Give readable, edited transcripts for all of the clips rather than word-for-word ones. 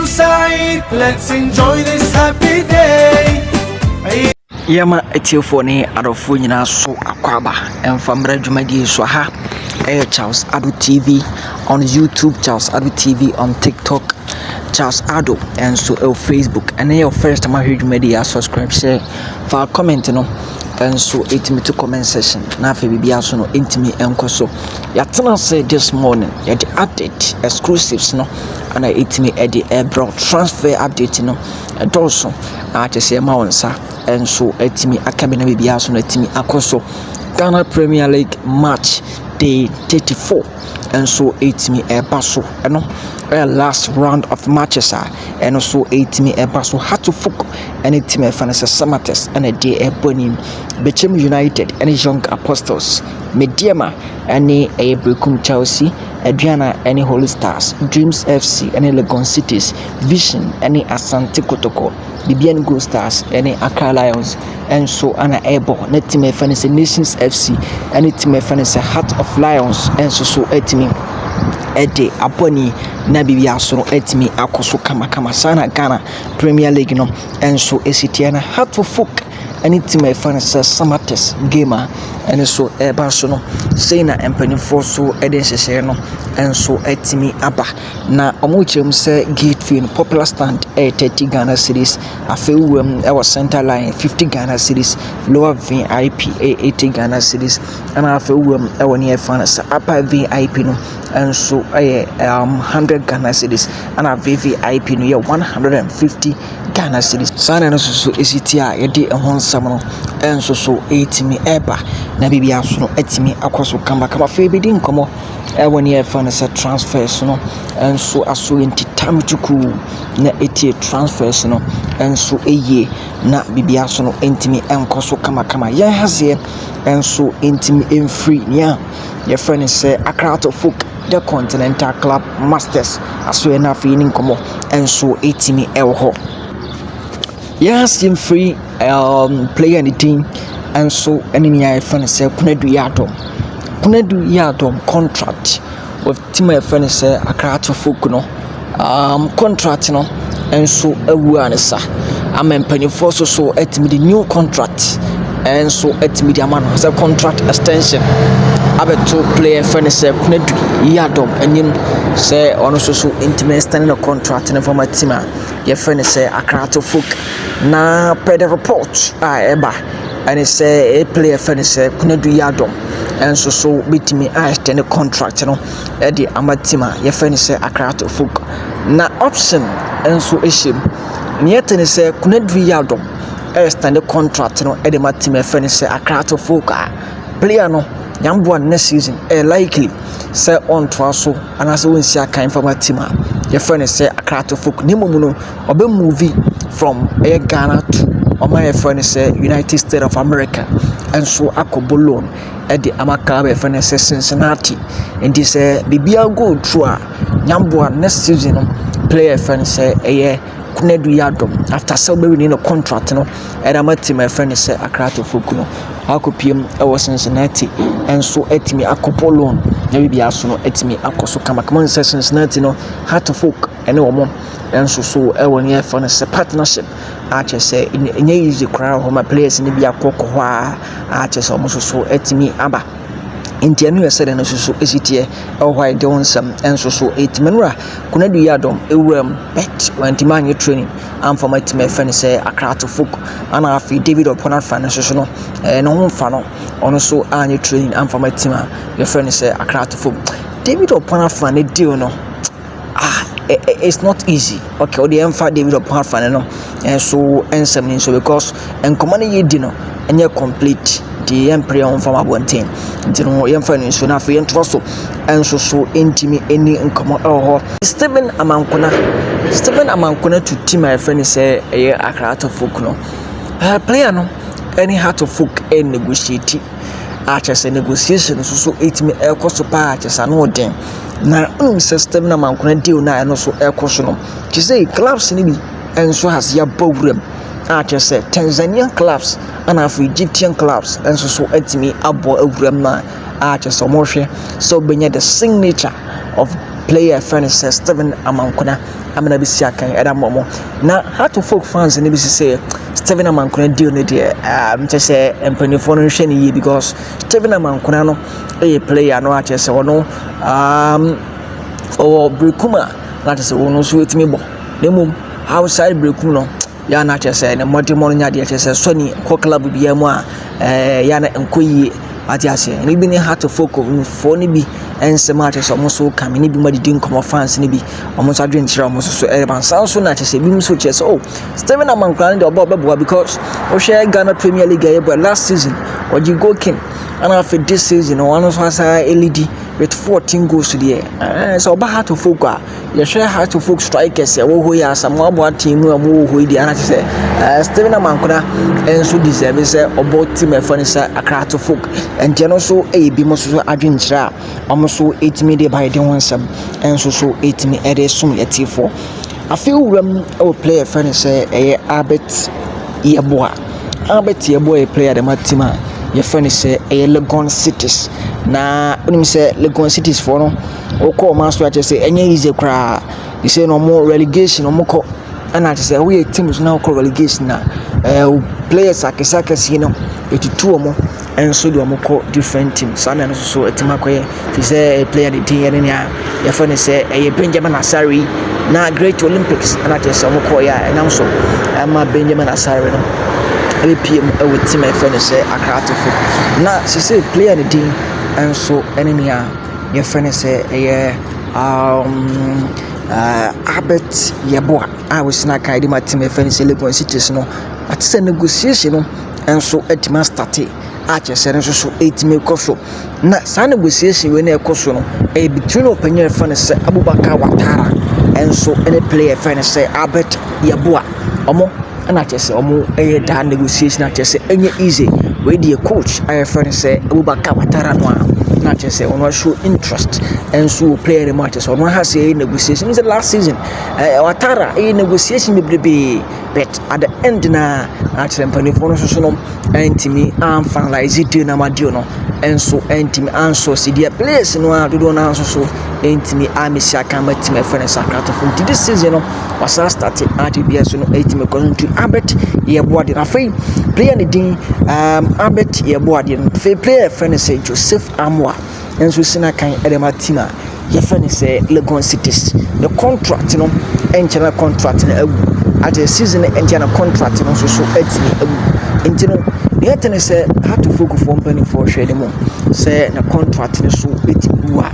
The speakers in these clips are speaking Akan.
side, let's enjoy this happy day. Yama etiofone adofo nyina so akwaba emfamra dwumadi so ha Charles Ado TV on YouTube, Charles Ado TV on TikTok, Charles Ado, and so Facebook. And your first time I heard media, subscribe, share, for comment, and so it me to comment session. Now for BBS no intimi enko so. Yatana say this morning, the update exclusives and I it me at the airbroad transfer update and also I just say my answer, and so it me akabina BBS no it me akoso Ghana Premier League match day 34, and so 8 me a basso and last round of matches and also 8 me a basso had to fuck and it me fanasa samates and a day a bonim Bechem United and Young Apostles Mediama and a Brekum Chelsea Adriana and Holy Stars Dreams FC and Legon Cities Vision and Asante Kotoko Bibian Gold Stars and Accra Lions and so Anna Ebo Netime Fanasa Nations FC and it me fanasa Heart of Lions and so etimi Ede Aboni Nabibia so etimi akoso kama sana Ghana Premier League and so Esitiana Heart of Folk and it me fanasa Samates gamer and so eba so say na empanifo so eden hyehyɛ and so etimi aba na omuchem say gate fee popular stand 30 Ghana cedis afewum our center line 50 Ghana cedis lower VIP 80 Ghana cedis and afewum our near fanasa upper VIP and so 100 Ghana cedis and our VVIP no 150 Ghana cedis sana no so esitia yedi ehon sam and so etimi eba na bibia so etimi akoso kama fe bedi nkomo when you find transfers and so aso enti tamtuku na etie transfers and so eye na bibia so no entimi enkoso kama ya hazie and so entimi free nya your friend say Accra to folk the Continental Club Masters aso na fe ni nkomo and so etimi elho yes in free player the team and so enemy I friend say Kunadu Yadom contract with Tima friend say Accra to folk contract and so awanesa I'm penny for so at me the new contract and so at me the man has a contract extension abeto player friend say Kunadu Yadom and you say on so intimate standing a contract in for my team your friend say Accra to folk na per the report eba and it say a player friend say Kunadu Yadom and so bit me extend the contract at the amatima your friend say Accra to folk na option and so issue yet and say Kunadu Yadom extend the contract at the matima friend say Accra to folk player Yambo next season likely say on to also and as we see a kind from a team your friend say Accra to folk nimuno obe movie from Ghana to my friend say United States of America and so akobolo at the Amaka friend say Cincinnati and this bibia go through Yambo next season player friend say Kunadu Yadom after celebrating in a contract and amati my friend say Accra to folk akopiem ewo Cincinnati and so etimi akopolo na bibia so no etimi akoso kama Cincinnati Heart of Folk ene wo and so ewo ne for a partnership ache say enye use the crowd home players ni bia kokko ho ache so so etimi aba Intianu yesede no so esitie why de wonsam enso so etimenura Kunadu Yadom ewuram bet wantimanye training am for my team friend say Accra to Folk and afi David Opona fan so no no ho fa no ono so anye training am for my team your friend say Accra to Folk David Opona fan e deal no it's not easy okay the emfa David Opona fan no and so ensam so because enkomane yedi no enye complete the emperor on from abonten nti no yemfa no so na afi yento so enso so entimi eni nkomo Stephen Amankona to team my friend say Accra to Folk no player no any Heart of Folk and negotiate achese negotiation so etimi ekoso pa achese no den na system na Amankona deal na no so ekoso no ti say clubs ni bi enso has ya bawuram achese Tanzanian clubs and Egyptian clubs and so etimi abo awuram na achese mo hwe so benya the signature of player friend says Steven Amankuna amena bi si akan eda momo na Heart of Folk fans ne bi say Steven Amankuna deal ne de mche say empanifo no hwe ne yi because Steven Amankuna no a player no ache say wono or Brekuma na ache say wono so etimi bo nemum outside Brekum no ya na ache say ne modimo no nya de ache say so ni ko club bia mu a ya na enkoyi ati ase ni bi ni Heart of Folk fo ni bi ensema ache so mo so kam ni bi ma di nkomo fans ni bi omo so adwen kire omo so ban sanso na ache say bi mu so che so Steven Amankwa de obo because o share Ghana Premier League but last season oji goalkeeper and after this season one of us LED with 14 goals to the air so about Heart of Folk you share Heart of Folk strikers wo ho ya some abo team mu wo ho di ana say Steven Amankwa enso deserve say obo team e fani say Heart of Folk and so e bi mo so adwen kire omo so etimi de by the one some enso so etimi e de sum yetifo I feel our player friend say Albert Yeboah a player the matima your friend say Legon Cities na unim say Legon Cities for no o call master say enye easy kra you say no more relegation no more and I say we teams now call relegation na players akesaka si no 82 omo and so do amoko different teams so na so etima koye fi say player the team ene ya your friend say Benjamin Asari na Great Olympics and I just amoko ya and am so ama Benjamin Asari no APM with team my friend say Heart of Folk na she say player the team and so enemy your friend say Albert Yeboah I was na kai my team my friend say Legon Cities no at say negotiation no and so etima start ache sere so 8 me koso na sa negotiation we na ekoso no between opinion friend say Abubakar Watara and so any player friend say Albert Yeboah omo na ache say omo da negotiation ache say enye easy we the coach I friend say Abubakar Watara no na ache say ono show interest and so player the match so ono has a negotiation in the last season Watara negotiation be but at the end na ache mpanifo no so no entimi am finalize it na madio no enso entimi anso si dia place no adodo na anso so entimi amisia kan matime fene sakrato from this season no was start at BS no entimi kontu Albert Yeboah de afei player ne din Albert Yeboah de afei player fene say Joseph Amwa enso sina kan edema team a ye fene say Legon Cities the contract no enchana contract na at the season enchana contract no so etimi entino yet and say Heart of Folk for company for shade mo say na contract ni so etibu a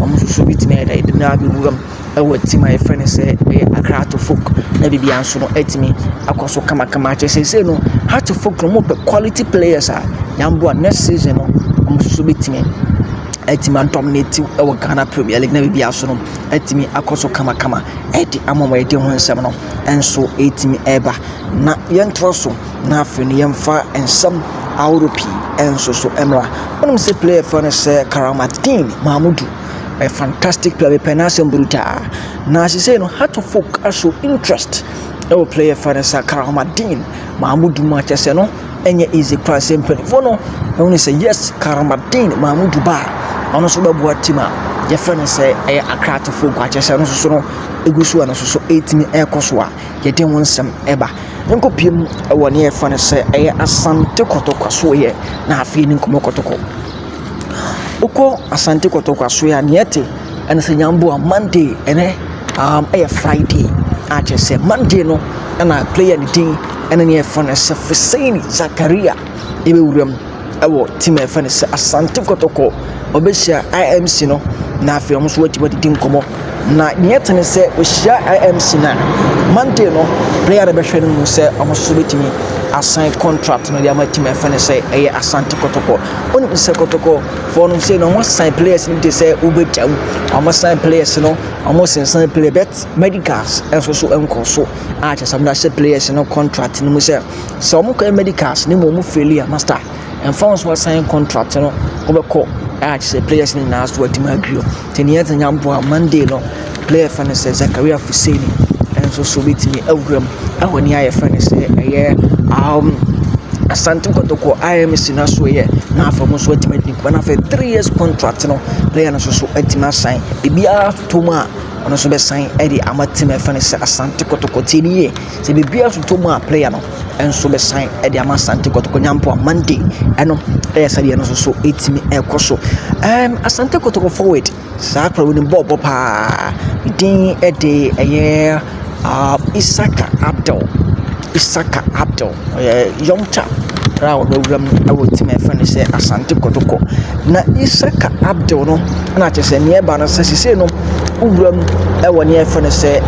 omo so bit na da na bi wugam e wati my friend say Heart of Folk na bibia anso no etimi akoso kama che say no Heart of Folk no mo quality players a yambo next season no omo so bit me etimi dominate e Ghana Premier League na bibia so no etimi akoso kama edi amama edi ho nsem no enso etimi eba na yentro so na afeni yemfa ensam Europe enso so emra onim say player for say Karamadin Mahmudu a fantastic player penasem bruta na she say no Heart of Folk show interest e player for say Karamadin Mahmudu match say no enye easy class simple for no only say yes Karamadin Mahmudu ba ono so be boa team a ye friend say Heart of Folk ache say no so no egusu ana so 8 ekoso a ye den wonsem eba nko piem woni ye friend say Asante Kotoko so ye na afi ni nkomo Kotoko uko Asante Kotoko so ya niete ene se nyambo a Monday ene Friday ache say Monday no na player ni din ene ne friend say Feseni Zakaria ebe wuram ewo team e friend say Asante Kotoko obesia IMC no na afi omo so wati din nkomo na niete ne say ohia IMC na Monday no player be hwe no say omo so betimi assign contract no dia ma team e friend say Asante Kotoko oni say Kotoko for no say no mo sign players ni dey say ubetamu omo sign players no omo sign player bet medicals enso so enko so acha some that say players no contract ni mo say so omo ko medicals ni mo failure master and funds was sign contract no obeko acha say players ni na so atima agree teni yet nyambo a Monday no player fan say Zakaria Fuseni enso so betimi awuram awoni aye fan say Asante Kotoko IMC na so ye na afa mo so atimi adi na afa 3 years contract no player no so atimi sign bibia toma ono so be sign edi amatima fa ne se Asante Kotoko tini se bibia so toma player no enso be sign edi ama Asante Kotoko nyampo Monday eno sade no so atimi ekoso Asante Kotoko forward sa akra woni bobo pa din edi eye Isaka Abdul young chap rawo no ram awo team e fa ne se Asante Kotoko na Isaka Abdul no na che se ne ba no se sise no uwram e woni e fa ne se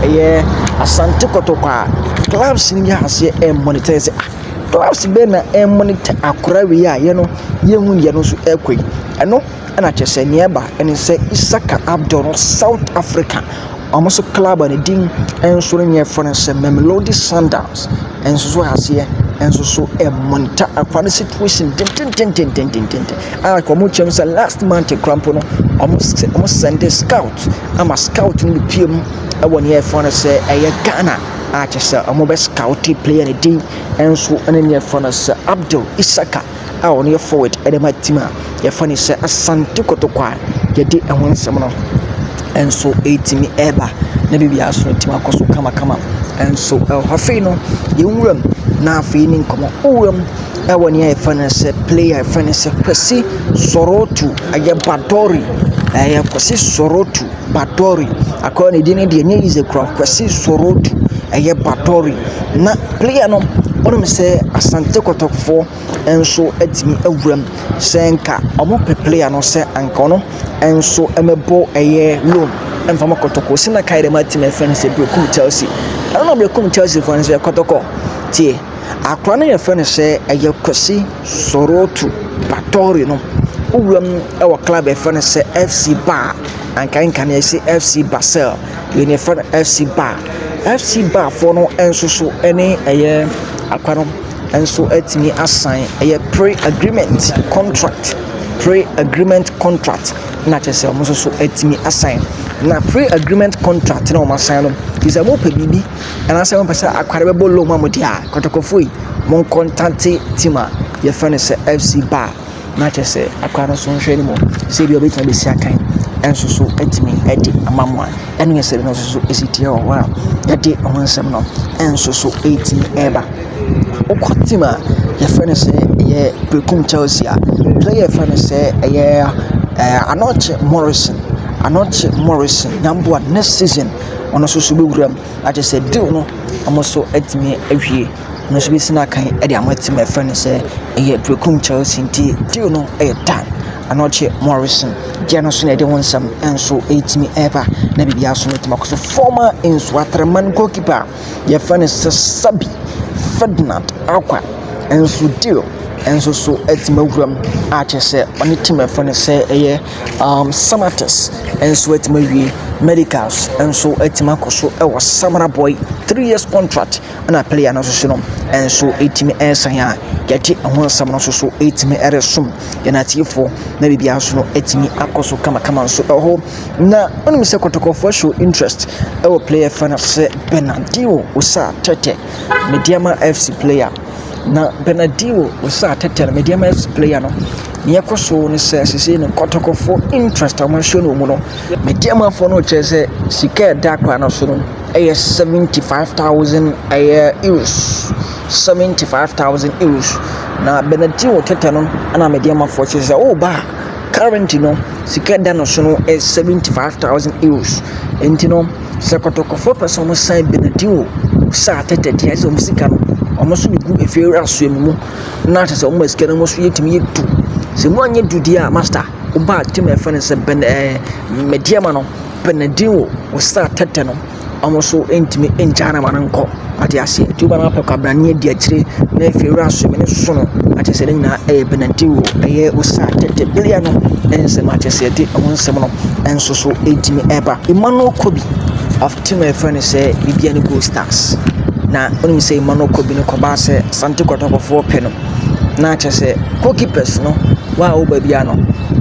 Asante Kotoko a clubs ni hase e monetize clubs be na e monitor akora we ya ye no ye hu ye no so ekoi eno na che se ne ba ene se Isaka Abdul no South Africa almost club and din and so near for Mamelodi Sundowns and so has here and so a monitor a situation I come last month crampono almost send a scout I'm a scout in the PM I want here for say a Ghana I just a mobile scout player a din and so and near for Abdul Isaka I on your forward at my team your funny say Asante Kotoko you did and one summoner and so 80 eba na bibia so ntima akoso kama and so hafi no yewuram na afi ni nkomo uwuram e woni e fanase player fanase kwesi sorotu aye badori kwesi sorotu badori akọ ne dine de nye ize kra kwesi sorotu aye badori na player no onom se Asante Kotoko enso atimi awuram senka omo player no se anka no enso emebo eye loan emfama Kotoko sina kai de matime fan se brekum Chelsea ana brekum Chelsea fan se Kotoko tie akra na ye fan se eye kwesi sorotu batori no uwuram e wa club e fan se FC Bar anka na se FC Basel ye ne fan FC Bar for no enso so ene eye akwano enso atimi assign a pre-agreement contract na chese omo so atimi assign na pre-agreement contract na omo assign no is a mo pe bibi and assign mo pesa akware be bolo mo dia Kotoko foi mon contact team a ye fane se FC Bar na chese akwano so nhwe ni mo se bi obetna be si akan enso so atimi edi amamwa enu yese no so esitie o wa edi onsem no enso so atimi eba Okotima ye fane se ye brekum Chelsea player fane se ye Anoche Morrison number next season ono so be wuram I just said deal no amoso atimi ahwie no so be sina kan e de amatima fane se ye brekum Chelsea nti deal no e done Anoche Morrison Janoson e de wonsam enso atimi eba na bibia so no so former Inswaterman goalkeeper ye fane se Sabi Ferdinand Akwa enso deal enso so etima wuram a chese oni team fane se eye Samates enso etima wie medicals enso etima koso e was Samara boy 3 years contract na player na so no enso etimi ensan ya yati ahon sam no so etimi eresum yanatiefo na bibia so no etimi akoso kama so ho na oni se Kotoko for show interest e player fane se Benadio usa tete Mediama FC player na Benadio usa tete Mediama FC player no ne yakoso ne se no Kotoko for interest amanhwe no mu no Mediama for no chese sika dakwa na so no 75,000 euros 75,000 euros na Benadio tete no ana Mediama for chese ba currently no sika no so no 75,000 euros entino se Kotoko for person sign Benadio sa tete dia so musika no omo so bigu efeura asuemu mu na tese omo sika no mo so yetimi yetu se mo anye dudi a master oba team e fane se Mediama no Benadio sa tete no omo so entimi enjana mananko ati ase tuba na pekwa branie di akire na efeura asuemu ne so no ati se nyina Benadio usa tete bilia no ense ma chese ati omo nsem no enso so entimi eba Emmanuel Kobi of team e fane se Bibiani Gold Stars na oni say Emmanuel Kobi no koba se Asante Kotoko for peno na chese goalkeepers no wa obabia no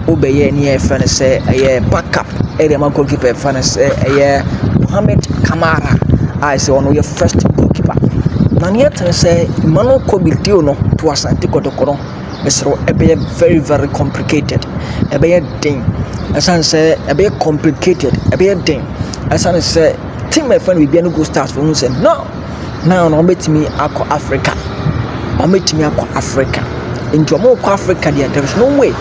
obeye ni e fane se backup area ma goalkeeper fane se Mohamed Kamara I say ono your first goalkeeper na ne yɛtene sɛ mano kɔ deal no to Asante Kotoko no mesro ɛbɛyɛ very complicated ɛbɛyɛ den ɛsan sɛ ɛbɛyɛ complicated ɛbɛyɛ den ɛsan sɛ team ɛfa no bibia no go start for hu sɛ no now no ɔbɛtumi akɔ Africa nti ɔmo kɔ Africa deɛ there is no way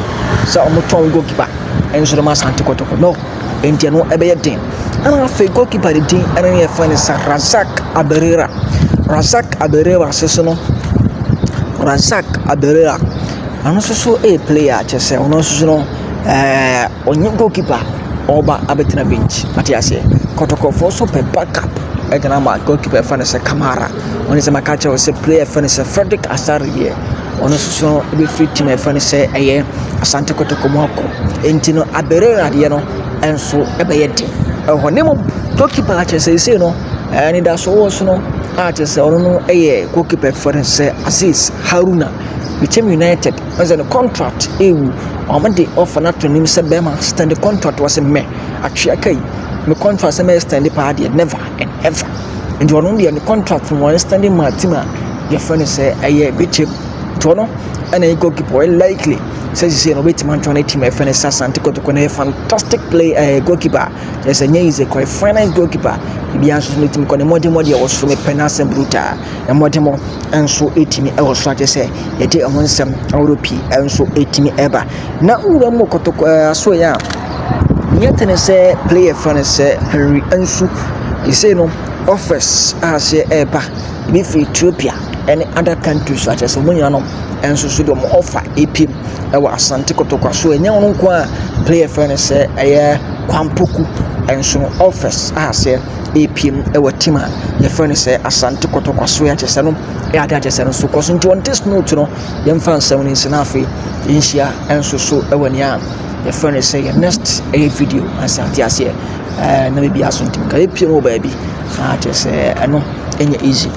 sɛ ɔmo tɔn goalkeeper ɛnso no ma Asante Kotoko no nti no ɛbɛyɛ den ana afei goalkeeper de din ɛne ne yɛfa ne sa Razak Aberera sese no Razak Aberera ano so a player kyɛ sɛ ɔno so no ɔnyɛ goalkeeper ɔba abɛtena bench ate ase Kotoko for so pe backup ɛgyina ma goalkeeper ɛfa ne sɛ Kamara ɔne sɛ maka kyerɛ sɛ player ɛfa ne sɛ Frederick Asare ɔno so no ɛbɛfiri team ɛfa ne sɛ ɛyɛ Asante Kotoko mu akɔ enti no Aberera deɛ no ɛnso ɛbɛyɛ den ɛhɔ ne mu goalkeeper akyɛ sɛ ɛsei no ne da so wɔ so no akyɛ sɛ ɔno no ɛyɛ goalkeeper ɛfa ne sɛ Aziz Haruna Became United as a contract ewu ɔmde offer na tonim sɛ bɛma stand the contract was me atwea kai me contract sɛ me stand the party never and ever and you know the contract from one standing my team your friend say ɛyɛ became tono and a goalkeeper likely says you know wait man join team friend Asante Kotoko na fantastic play goalkeeper there's a is a quite finance goalkeeper bi anso no team kɔ ne modern was from a penalty brutal and modern and so 18 ɛwɔ so ate sɛ yɛde ɛho nsɛm Europe and so 18 ever na ura mo Kotoko so ya yɛtene sɛ player friend sɛ Henry Ansu you say no offers as eba bi for Ethiopia and other countries such as Munyano and so do offer AP ɛwɔ Asante Kotoko so ɛnyɛ wɔn nko a player friend sɛ ɛyɛ Kwampoku and so offers as APM ɛwɔ team a yɛfrɛ no sɛ Asante Kotoko so yɛ kyerɛ no ɛade akyerɛ sɛ no so kɔ so nti on this note no yɛmfa nsɛm no nsɛm afei yɛnhyia ɛnso so ɛwɔ nea yɛfrɛ no sɛ yɛ next video asante aseɛ na baabi aso ntim ka yɛpie no wɔ baabi akyerɛ sɛ ɛno ɛnyɛ easy